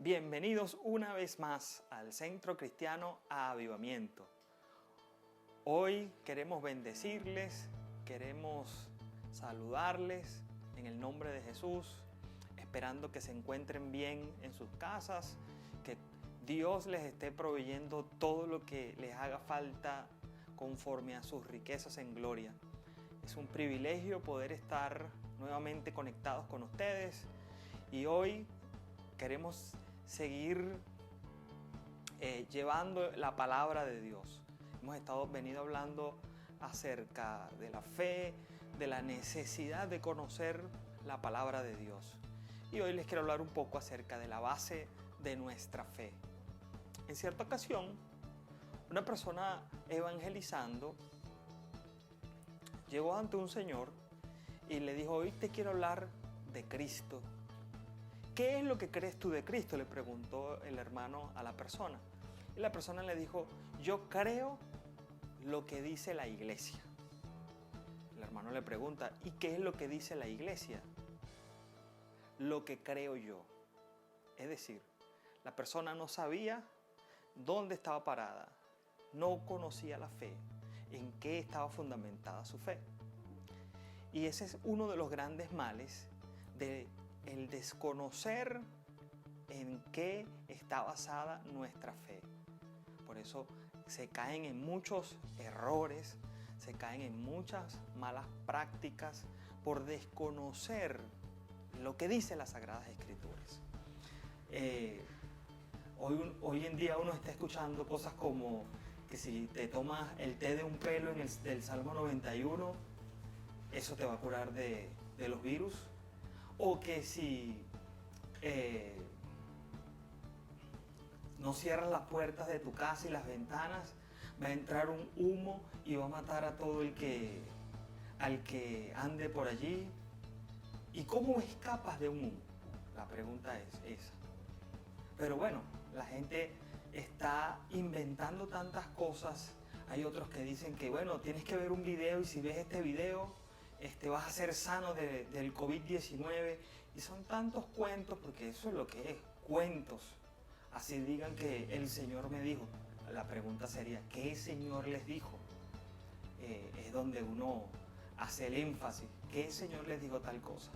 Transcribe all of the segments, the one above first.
Bienvenidos una vez más al Centro Cristiano Avivamiento. Hoy queremos bendecirles, queremos saludarles en el nombre de Jesús, esperando que se encuentren bien en sus casas, que Dios les esté proveyendo todo lo que les haga falta conforme a sus riquezas en gloria. Es un privilegio poder estar nuevamente conectados con ustedes y hoy queremos seguir llevando la palabra de Dios. Hemos venido hablando acerca de la fe, de la necesidad de conocer la palabra de Dios. Y hoy les quiero hablar un poco acerca de la base de nuestra fe. En cierta ocasión, una persona evangelizando llegó ante un señor y le dijo: hoy te quiero hablar de Cristo. ¿Qué es lo que crees tú de Cristo?, le preguntó el hermano a la persona. Y la persona le dijo: yo creo lo que dice la iglesia. El hermano le pregunta: ¿y qué es lo que dice la iglesia? Lo que creo yo. Es decir, la persona no sabía dónde estaba parada, no conocía la fe, en qué estaba fundamentada su fe. Y ese es uno de los grandes males de el desconocer en qué está basada nuestra fe. Por eso se caen en muchos errores, se caen en muchas malas prácticas por desconocer lo que dice las Sagradas Escrituras. Hoy en día uno está escuchando cosas como que si te tomas el té de un pelo del Salmo 91, eso te va a curar de los virus. O que si no cierras las puertas de tu casa y las ventanas, va a entrar un humo y va a matar a todo al que ande por allí. ¿Y cómo escapas de un humo? La pregunta es esa. Pero bueno, la gente está inventando tantas cosas. Hay otros que dicen que bueno, tienes que ver un video y si ves este video vas a ser sano del COVID-19, y son tantos cuentos, porque eso es lo que es, cuentos. Así digan que el Señor me dijo. La pregunta sería: ¿qué Señor les dijo? Es donde uno hace el énfasis. ¿Qué Señor les dijo tal cosa?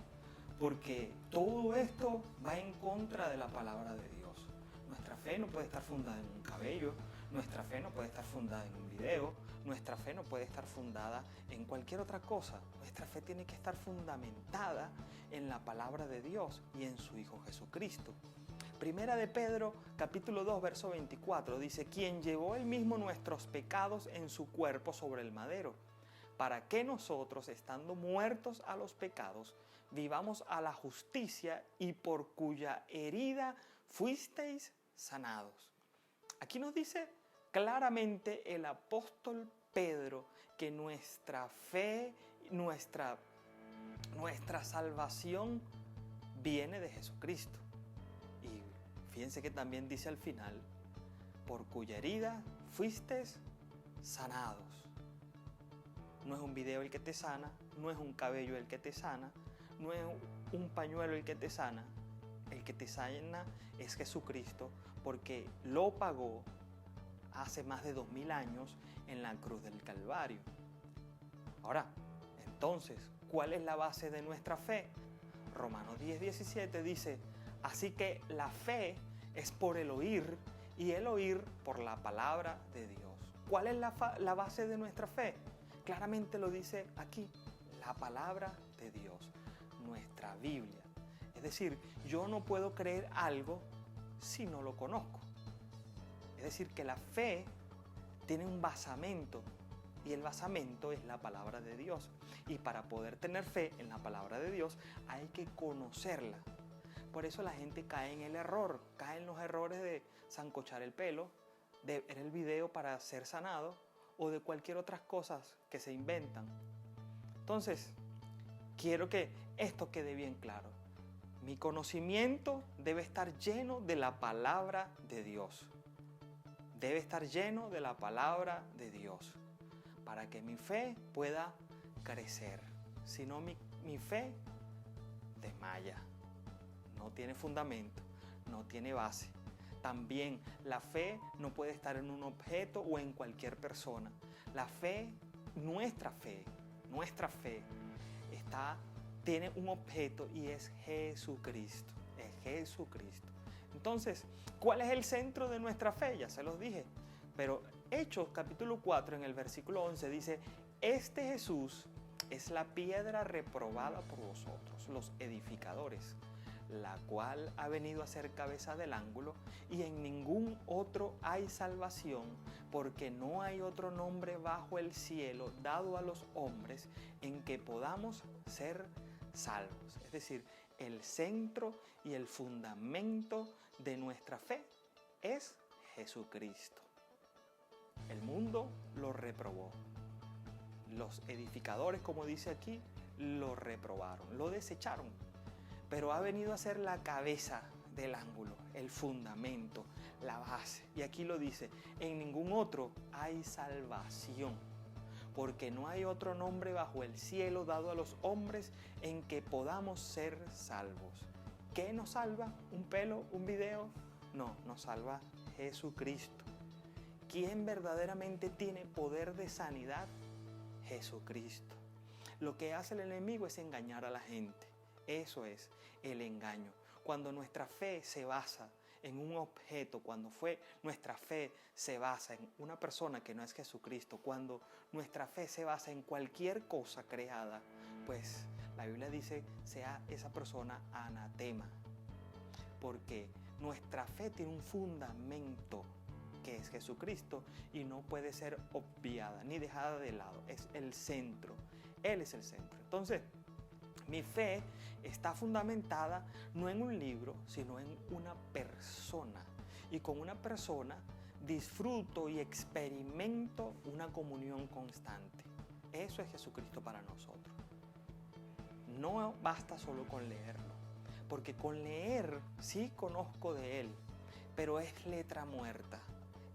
Porque todo esto va en contra de la palabra de Dios. Nuestra fe no puede estar fundada en un cabello, nuestra fe no puede estar fundada en un video, nuestra fe no puede estar fundada en cualquier otra cosa. Nuestra fe tiene que estar fundamentada en la palabra de Dios y en su Hijo Jesucristo. Primera de Pedro, capítulo 2, verso 24, dice: quien llevó él mismo nuestros pecados en su cuerpo sobre el madero, para que nosotros, estando muertos a los pecados, vivamos a la justicia, y por cuya herida fuisteis sanados. Aquí nos dice claramente el apóstol Pedro que nuestra fe, nuestra salvación viene de Jesucristo. Y fíjense que también dice al final: por cuya herida fuisteis sanados. No es un video el que te sana, no es un cabello el que te sana, no es un pañuelo el que te sana. El que te sana es Jesucristo, porque lo pagó hace más de 2000 años en la cruz del Calvario. Ahora, entonces, ¿cuál es la base de nuestra fe? Romanos 10:17 dice: así que la fe es por el oír, y el oír por la palabra de Dios. ¿Cuál es la base de nuestra fe? Claramente lo dice aquí: la palabra de Dios, nuestra Biblia. Es decir, yo no puedo creer algo si no lo conozco. Es decir, que la fe tiene un basamento, y el basamento es la palabra de Dios. Y para poder tener fe en la palabra de Dios hay que conocerla. Por eso la gente cae en el error, cae en los errores de sancochar el pelo, de ver el video para ser sanado, o de cualquier otras cosas que se inventan. Entonces, quiero que esto quede bien claro. Mi conocimiento debe estar lleno de la palabra de Dios. Debe estar lleno de la palabra de Dios para que mi fe pueda crecer. Si no, mi fe desmaya, no tiene fundamento, no tiene base. También la fe no puede estar en un objeto o en cualquier persona. La fe, nuestra fe, tiene un objeto y es Jesucristo. Es Jesucristo. Entonces, ¿cuál es el centro de nuestra fe? Ya se los dije. Pero Hechos capítulo 4 en el versículo 11 dice: este Jesús es la piedra reprobada por vosotros, los edificadores, la cual ha venido a ser cabeza del ángulo, y en ningún otro hay salvación, porque no hay otro nombre bajo el cielo dado a los hombres en que podamos ser salvos. Es decir, el centro y el fundamento de nuestra fe es Jesucristo. El mundo lo reprobó. Los edificadores, como dice aquí, lo reprobaron, lo desecharon. Pero ha venido a ser la cabeza del ángulo, el fundamento, la base. Y aquí lo dice: en ningún otro hay salvación, porque no hay otro nombre bajo el cielo dado a los hombres en que podamos ser salvos. ¿Qué nos salva? ¿Un pelo? ¿Un video? No, nos salva Jesucristo. ¿Quién verdaderamente tiene poder de sanidad? Jesucristo. Lo que hace el enemigo es engañar a la gente. Eso es el engaño. Cuando nuestra fe se basa en un objeto, cuando nuestra fe se basa en una persona que no es Jesucristo, cuando nuestra fe se basa en cualquier cosa creada, pues la Biblia dice: sea esa persona anatema. Porque nuestra fe tiene un fundamento que es Jesucristo y no puede ser obviada ni dejada de lado. Es el centro. Él es el centro. Entonces, mi fe está fundamentada no en un libro, sino en una persona. Y con una persona disfruto y experimento una comunión constante. Eso es Jesucristo para nosotros. No basta solo con leerlo, porque con leer sí conozco de Él, pero es letra muerta.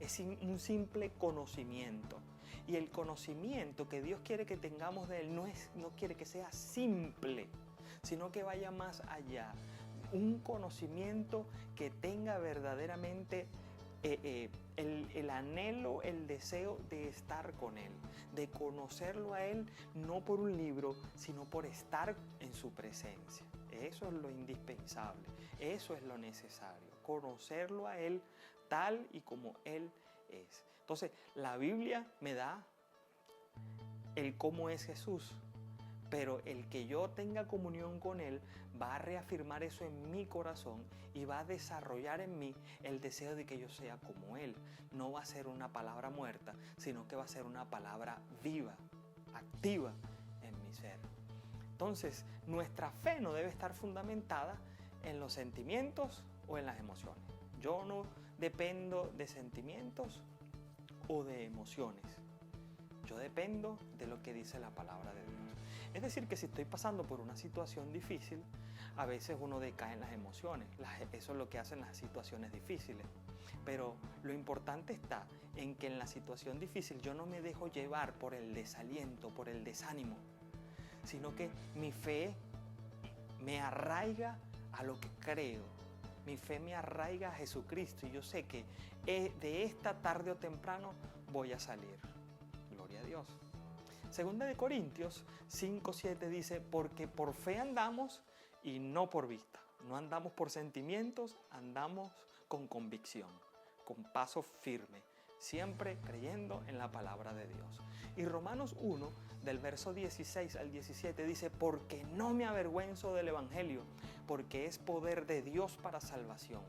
Es un simple conocimiento. Y el conocimiento que Dios quiere que tengamos de Él no quiere que sea simple, sino que vaya más allá. Un conocimiento que tenga verdaderamente el anhelo, el deseo de estar con Él, de conocerlo a Él, no por un libro, sino por estar en su presencia. Eso es lo indispensable, eso es lo necesario, conocerlo a Él tal y como Él es. Entonces, la Biblia me da el cómo es Jesús, pero el que yo tenga comunión con Él va a reafirmar eso en mi corazón y va a desarrollar en mí el deseo de que yo sea como Él. No va a ser una palabra muerta, sino que va a ser una palabra viva, activa en mi ser. Entonces, nuestra fe no debe estar fundamentada en los sentimientos o en las emociones. Yo no dependo de sentimientos o de emociones. Yo dependo de lo que dice la palabra de Dios. Es decir, que si estoy pasando por una situación difícil, a veces uno decae en las emociones. Eso es lo que hacen las situaciones difíciles. Pero lo importante está en que en la situación difícil yo no me dejo llevar por el desaliento, por el desánimo, sino que mi fe me arraiga a lo que creo. Mi fe me arraiga a Jesucristo y yo sé que de esta tarde o temprano voy a salir. Gloria a Dios. Segunda de Corintios 5:7 dice: porque por fe andamos y no por vista. No andamos por sentimientos, andamos con convicción, con paso firme, siempre creyendo en la palabra de Dios. Y Romanos 1, del verso 16 al 17 dice: porque no me avergüenzo del Evangelio, porque es poder de Dios para salvación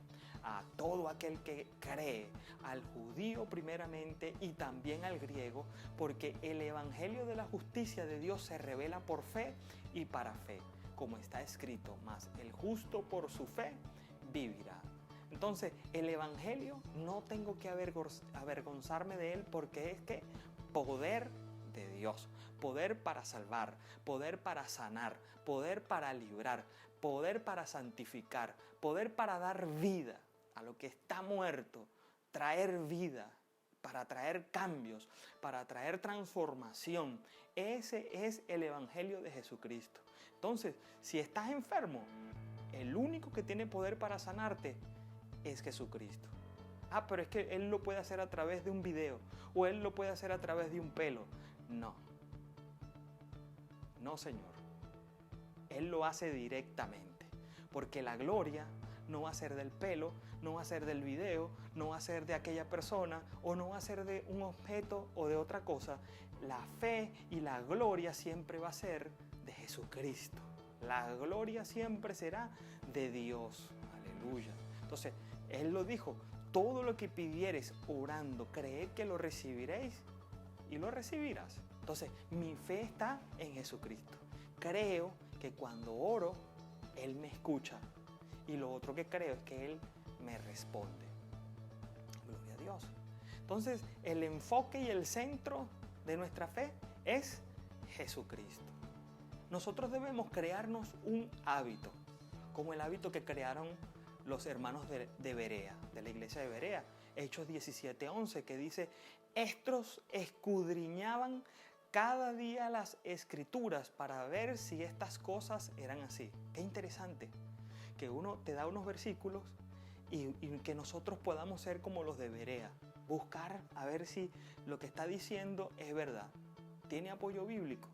a todo aquel que cree, al judío primeramente y también al griego, porque el Evangelio de la justicia de Dios se revela por fe y para fe, como está escrito: mas el justo por su fe vivirá. Entonces, el Evangelio no tengo que avergonzarme de él, porque es que poder de Dios, poder para salvar, poder para sanar, poder para librar, poder para santificar, poder para dar vida a lo que está muerto, traer vida, para traer cambios, para traer transformación. Ese es el Evangelio de Jesucristo. Entonces, si estás enfermo, el único que tiene poder para sanarte es Jesucristo. Ah, pero es que Él lo puede hacer a través de un video o Él lo puede hacer a través de un pelo. No. No, Señor. Él lo hace directamente. Porque la gloria no va a ser del pelo, no va a ser del video, no va a ser de aquella persona o no va a ser de un objeto o de otra cosa. La fe y la gloria siempre va a ser de Jesucristo. La gloria siempre será de Dios. Aleluya. Entonces, Él lo dijo, todo lo que pidieres orando, creed que lo recibiréis y lo recibirás. Entonces, mi fe está en Jesucristo. Creo que cuando oro, Él me escucha. Y lo otro que creo es que Él me responde. Gloria a Dios. Entonces, el enfoque y el centro de nuestra fe es Jesucristo. Nosotros debemos crearnos un hábito, como el hábito que crearon los hermanos de Berea, de la iglesia de Berea. Hechos 17:11, que dice, estos escudriñaban cada día las escrituras para ver si estas cosas eran así. Qué interesante, que uno te da unos versículos y que nosotros podamos ser como los de Berea, buscar a ver si lo que está diciendo es verdad, tiene apoyo bíblico.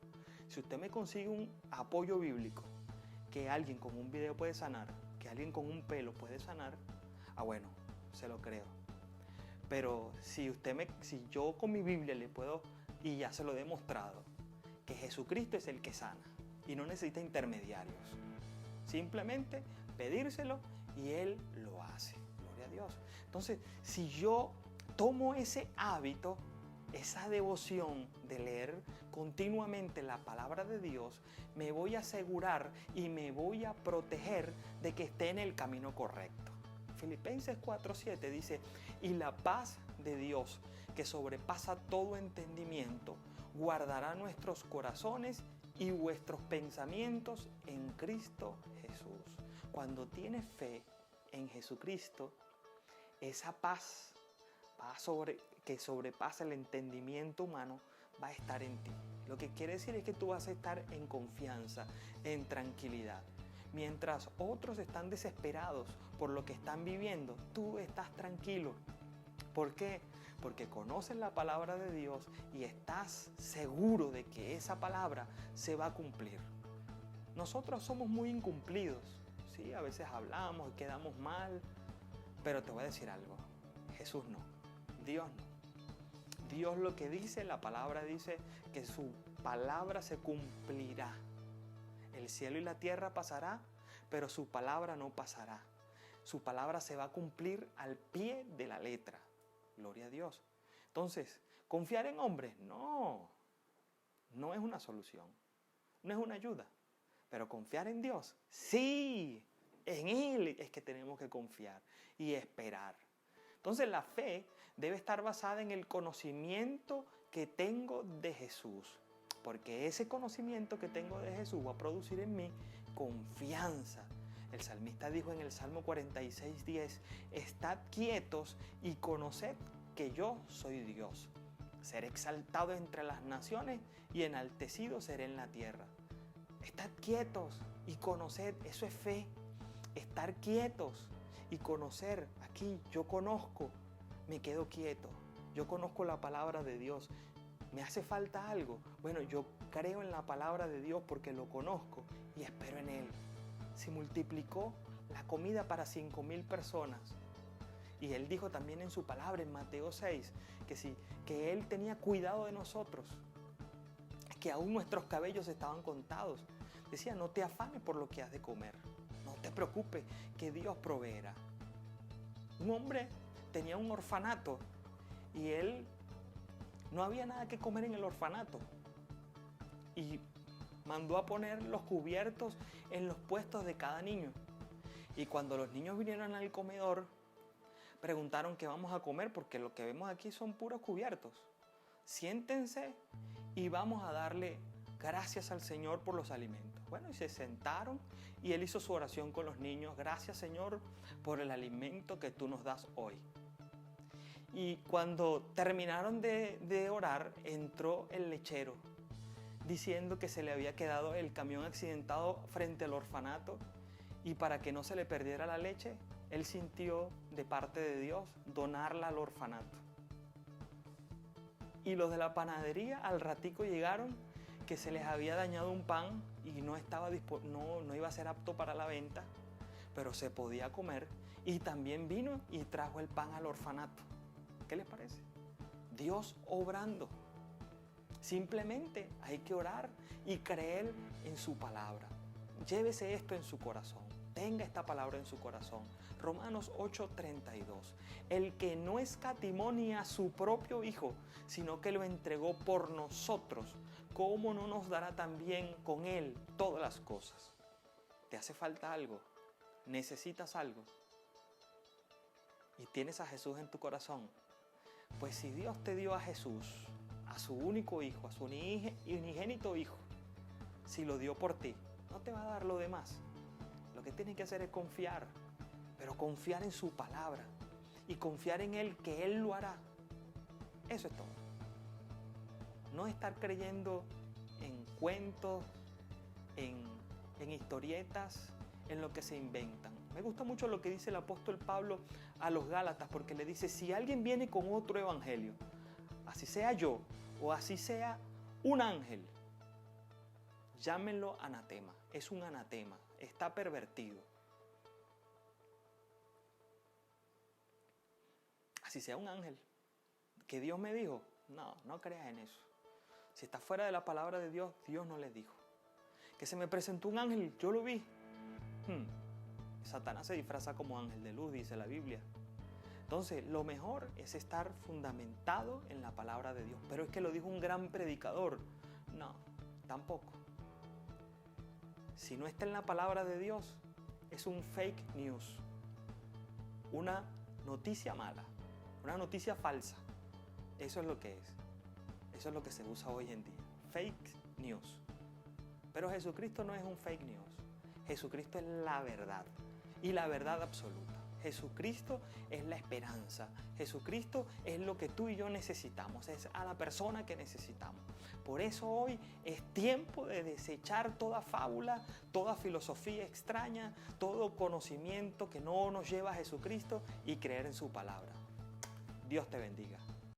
Si usted me consigue un apoyo bíblico, que alguien con un video puede sanar, que alguien con un pelo puede sanar, bueno, se lo creo. Pero si yo con mi Biblia le puedo, y ya se lo he demostrado, que Jesucristo es el que sana y no necesita intermediarios. Simplemente pedírselo y Él lo hace. Gloria a Dios. Entonces, si yo tomo ese hábito, esa devoción de leer continuamente la palabra de Dios, me voy a asegurar y me voy a proteger de que esté en el camino correcto. Filipenses 4:7 dice, y la paz de Dios, que sobrepasa todo entendimiento, guardará nuestros corazones y vuestros pensamientos en Cristo Jesús. Cuando tienes fe en Jesucristo, esa paz que sobrepasa el entendimiento humano va a estar en ti. Lo que quiere decir es que tú vas a estar en confianza, en tranquilidad. Mientras otros están desesperados por lo que están viviendo, tú estás tranquilo. ¿Por qué? Porque conoces la palabra de Dios y estás seguro de que esa palabra se va a cumplir. Nosotros somos muy incumplidos, ¿sí? A veces hablamos y quedamos mal, pero te voy a decir algo, Jesús no, Dios no. Dios lo que dice, la palabra dice que su palabra se cumplirá. El cielo y la tierra pasará, pero su palabra no pasará. Su palabra se va a cumplir al pie de la letra. Gloria a Dios. Entonces, ¿confiar en hombres? No es una solución, no es una ayuda. Pero confiar en Dios, sí, en Él es que tenemos que confiar y esperar. Entonces la fe debe estar basada en el conocimiento que tengo de Jesús, porque ese conocimiento que tengo de Jesús va a producir en mí confianza. El salmista dijo en el Salmo 46:10, estad quietos y conoced que yo soy Dios. Seré exaltado entre las naciones y enaltecido seré en la tierra. Estad quietos y conoced, eso es fe. Estar quietos y conocer, aquí yo conozco, me quedo quieto. Yo conozco la palabra de Dios. ¿Me hace falta algo? Bueno, yo creo en la palabra de Dios porque lo conozco y espero en Él. Se multiplicó la comida para 5,000 personas. Y Él dijo también en su palabra, en Mateo 6, que Él tenía cuidado de nosotros, que aún nuestros cabellos estaban contados. Decía, no te afanes por lo que has de comer, no te preocupes, que Dios proveerá. Un hombre tenía un orfanato y él no había nada que comer en el orfanato. Y mandó a poner los cubiertos en los puestos de cada niño. Y cuando los niños vinieron al comedor, preguntaron qué vamos a comer, porque lo que vemos aquí son puros cubiertos. Siéntense y vamos a darle gracias al Señor por los alimentos. Bueno, y se sentaron y él hizo su oración con los niños. Gracias, Señor, por el alimento que tú nos das hoy. Y cuando terminaron de orar, entró el lechero diciendo que se le había quedado el camión accidentado frente al orfanato y para que no se le perdiera la leche, él sintió de parte de Dios donarla al orfanato. Y los de la panadería al ratico llegaron que se les había dañado un pan y no iba a ser apto para la venta, pero se podía comer, y también vino y trajo el pan al orfanato. ¿Qué les parece? Dios obrando. Simplemente hay que orar y creer en su palabra. Llévese esto en su corazón. Tenga esta palabra en su corazón. Romanos 8:32. El que no escatimó ni a su propio Hijo, sino que lo entregó por nosotros, ¿cómo no nos dará también con Él todas las cosas? ¿Te hace falta algo? ¿Necesitas algo? ¿Y tienes a Jesús en tu corazón? Pues si Dios te dio a Jesús, a su único Hijo, a su unigénito Hijo, si lo dio por ti, no te va a dar lo demás. Lo que tienes que hacer es confiar, pero confiar en su palabra y confiar en Él, que Él lo hará. Eso es todo. No estar creyendo en cuentos, en historietas, en lo que se inventan. Me gusta mucho lo que dice el apóstol Pablo a los Gálatas, porque le dice, si alguien viene con otro evangelio, así sea yo o así sea un ángel, llámenlo anatema. Es un anatema, está pervertido. Así sea un ángel, que Dios me dijo, no creas en eso. Si está fuera de la palabra de Dios, Dios no les dijo. Que se me presentó un ángel, yo lo vi. Satanás se disfraza como ángel de luz, dice la Biblia. Entonces, lo mejor es estar fundamentado en la palabra de Dios. Pero es que lo dijo un gran predicador. No, tampoco. Si no está en la palabra de Dios, es un fake news. Una noticia mala, una noticia falsa. Eso es lo que es. Eso es lo que se usa hoy en día. Fake news. Pero Jesucristo no es un fake news. Jesucristo es la verdad. Y la verdad absoluta. Jesucristo es la esperanza. Jesucristo es lo que tú y yo necesitamos. Es a la persona que necesitamos. Por eso hoy es tiempo de desechar toda fábula, toda filosofía extraña, todo conocimiento que no nos lleva a Jesucristo y creer en su palabra. Dios te bendiga.